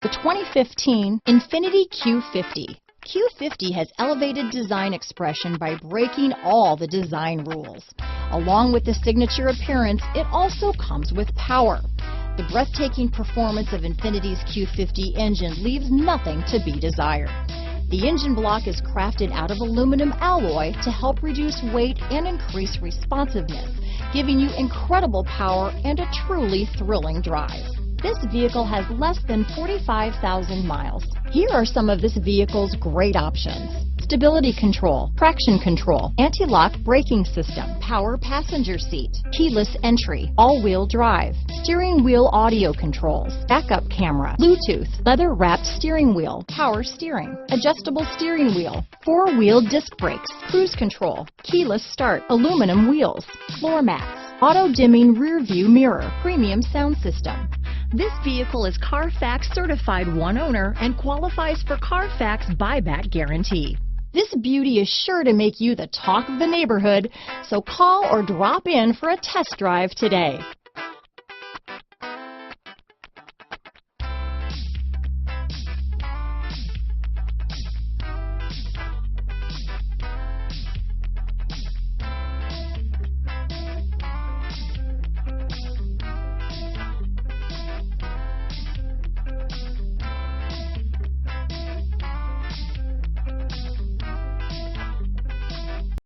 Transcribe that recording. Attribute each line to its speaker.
Speaker 1: The 2015 Infiniti Q50. Q50 has elevated design expression by breaking all the design rules. Along with the signature appearance, it also comes with power. The breathtaking performance of Infiniti's Q50 engine leaves nothing to be desired. The engine block is crafted out of aluminum alloy to help reduce weight and increase responsiveness, giving you incredible power and a truly thrilling drive. This vehicle has less than 45,000 miles. Here are some of this vehicle's great options: stability control, traction control, anti-lock braking system, power passenger seat, keyless entry, all-wheel drive, steering wheel audio controls, backup camera, Bluetooth, leather-wrapped steering wheel, power steering, adjustable steering wheel, four-wheel disc brakes, cruise control, keyless start, aluminum wheels, floor mats, auto-dimming rear-view mirror, premium sound system. This vehicle is Carfax certified one owner and qualifies for Carfax buyback guarantee. This beauty is sure to make you the talk of the neighborhood, so call or drop in for a test drive today.